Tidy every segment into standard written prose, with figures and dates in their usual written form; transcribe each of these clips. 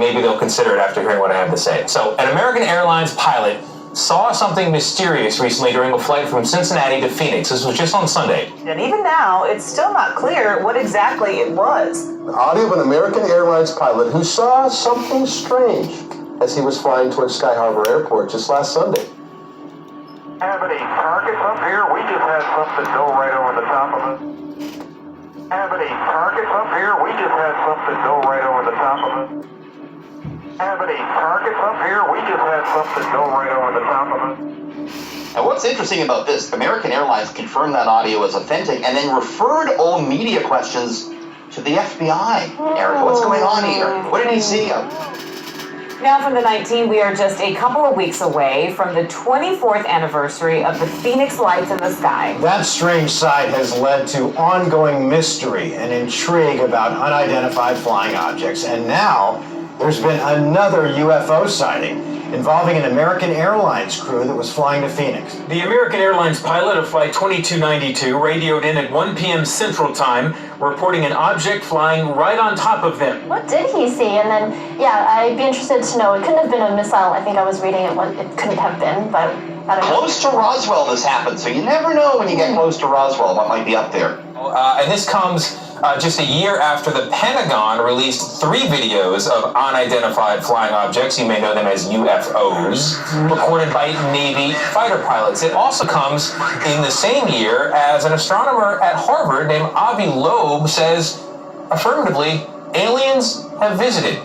maybe they'll consider it after hearing what I have to say. So, an American Airlines pilot saw something mysterious recently during a flight from Cincinnati to Phoenix. This was just on Sunday. And even now, it's still not clear what exactly it was. Audio of an American Airlines pilot who saw something strange as he was flying towards Sky Harbor Airport just last Sunday. Have any targets up here? We just had something go right over the top of us. Have any targets up here? We just had something go right over the top of us. Have any targets up here? We just had something go right over the top of us. Now, what's interesting about this, American Airlines confirmed that audio as authentic and then referred all media questions to the FBI. Erica, what's going on here? What did he see? Now from the 19, we are just a couple of weeks away from the 24th anniversary of the Phoenix lights in the sky. That strange sight has led to ongoing mystery and intrigue about unidentified flying objects, and now there's been another UFO sighting involving an American Airlines crew that was flying to Phoenix. The American Airlines pilot of Flight 2292 radioed in at 1 p.m. Central Time, reporting an object flying right on top of them. What did he see? And then, yeah, I'd be interested to know. It couldn't have been a missile. I think I was reading it. It couldn't have been, but I don't know. Close to Roswell this happened, so you never know when you get close to Roswell what might be up there. And this comes just a year after the Pentagon released 3 videos of unidentified flying objects, you may know them as UFOs, recorded by Navy fighter pilots. It also comes in the same year as an astronomer at Harvard named Avi Loeb says, affirmatively, aliens have visited.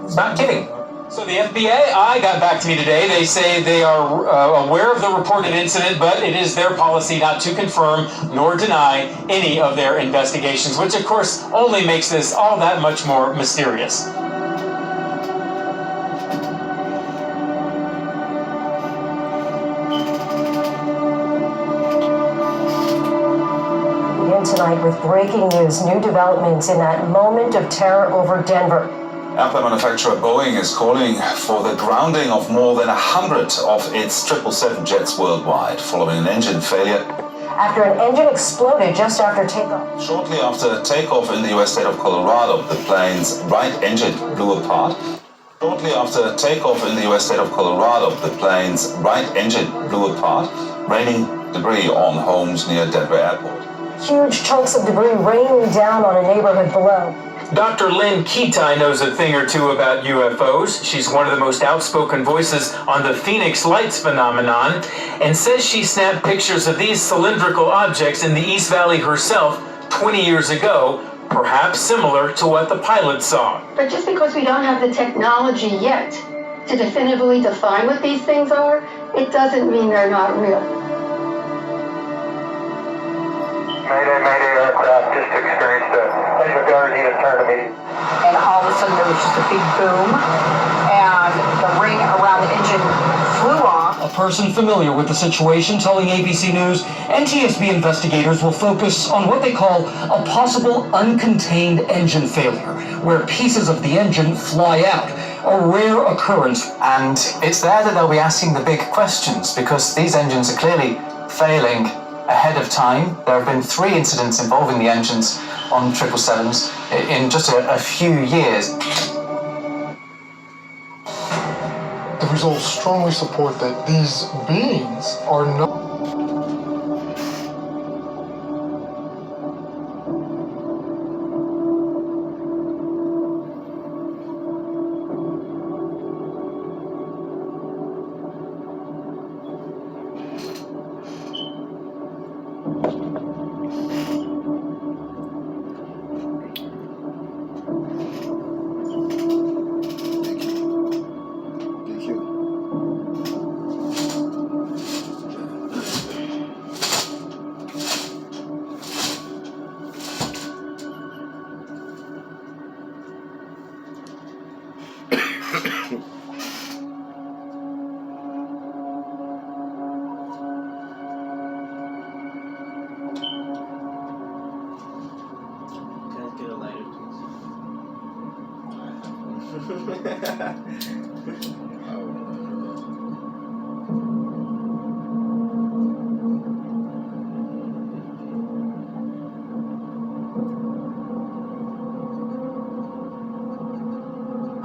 It's not kidding. So the FBI got back to me today. They say they are aware of the reported incident, but it is their policy not to confirm nor deny any of their investigations, which of course only makes this all that much more mysterious. Begin tonight with breaking news, new developments in that moment of terror over Denver. Airplane manufacturer Boeing is calling for the grounding of more than 100 of its 777 jets worldwide following an engine failure. After an engine exploded just after takeoff. Shortly after takeoff in the U.S. state of Colorado, the plane's right engine blew apart. Shortly after takeoff in the U.S. state of Colorado, the plane's right engine blew apart, raining debris on homes near Denver Airport. Huge chunks of debris raining down on a neighborhood below. Dr. Lynn Ketai knows a thing or two about UFOs. She's one of the most outspoken voices on the Phoenix Lights phenomenon and says she snapped pictures of these cylindrical objects in the East Valley herself 20 years ago, perhaps similar to what the pilot saw. But just because we don't have the technology yet to definitively define what these things are, it doesn't mean they're not real. Mayday, aircraft just experienced a guard need a turn immediately. And all of a sudden there was just a big boom, and the ring around the engine flew off. A person familiar with the situation telling ABC News NTSB investigators will focus on what they call a possible uncontained engine failure, where pieces of the engine fly out, a rare occurrence. And it's there that they'll be asking the big questions, because these engines are clearly failing ahead of time. There have been 3 incidents involving the engines on 777s in just a few years. The results strongly support that these beings are not.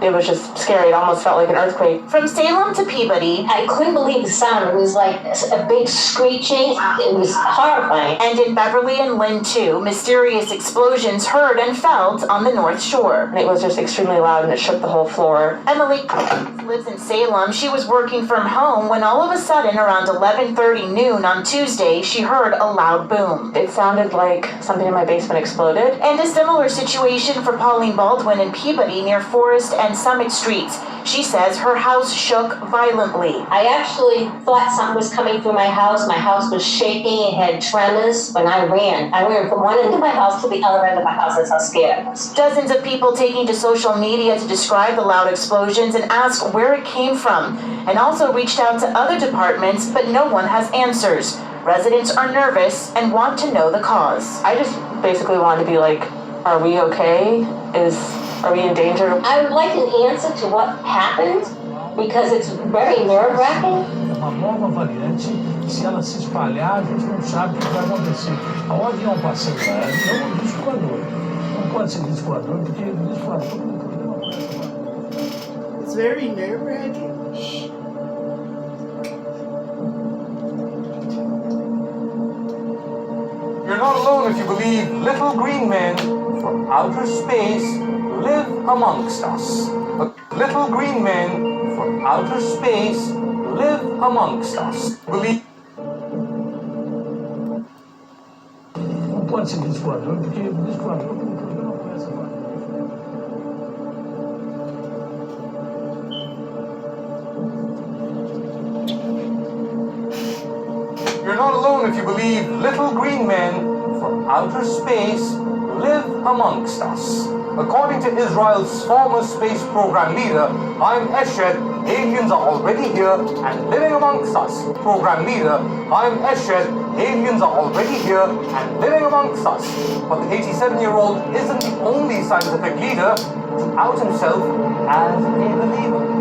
it was just scary. It almost felt like an earthquake. From Salem to Peabody, I couldn't believe the sound. It was like a big screeching. It was horrifying. And in Beverly and Lynn too, mysterious explosions heard and felt on the North Shore. It was just extremely loud and it shook the whole floor. Emily lives in Salem. She was working from home when all of a sudden around 11:30 noon on Tuesday, she heard a loud boom. It sounded like something in my basement exploded. And a similar situation for Pauline Baldwin in Peabody near Forest and Summit Streets. She says her house shook violently. I actually thought something was coming through my house. My house was shaking. It had tremors when I ran. I ran from one end of my house to the other end of my house. That's how scared I was. Dozens of people taking to social media to describe the loud explosions and ask where it came from, and also reached out to other departments, but no one has answers. Residents are nervous and want to know the cause. I just basically wanted to be like, are we okay? Are we in danger? I would like an answer to what happened, because it's very nerve-wracking. Uma nova variante, se ela se espalhar, a gente não sabe o que vai acontecer. Aonde é um passeio aéreo, é um disco voador. Não pode ser disco voador, porque disco voador... It's very nerve-wracking. You're not alone if you believe little green men from outer space live amongst us. Little green men from outer space live amongst us. Believe. Não pode ser disco voador, porque disco voador não conhece a You're not alone if you believe little green men from outer space live amongst us. According to Israel's former space program leader, Chaim Eshed, aliens are already here and living amongst us. Program leader, Chaim Eshed, aliens are already here and living amongst us. But the 87-year-old isn't the only scientific leader to out himself as a believer.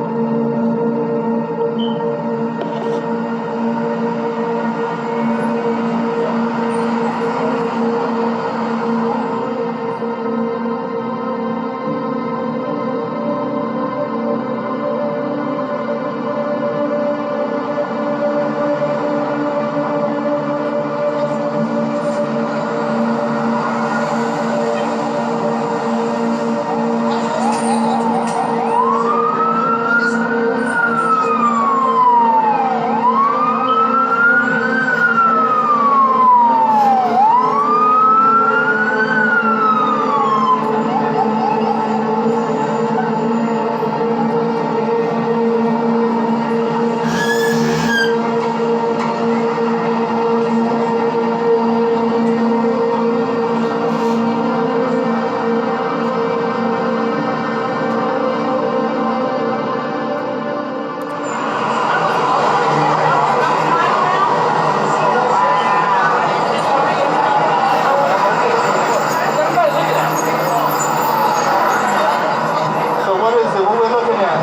So what is it? What we're looking at?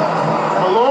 Balloons?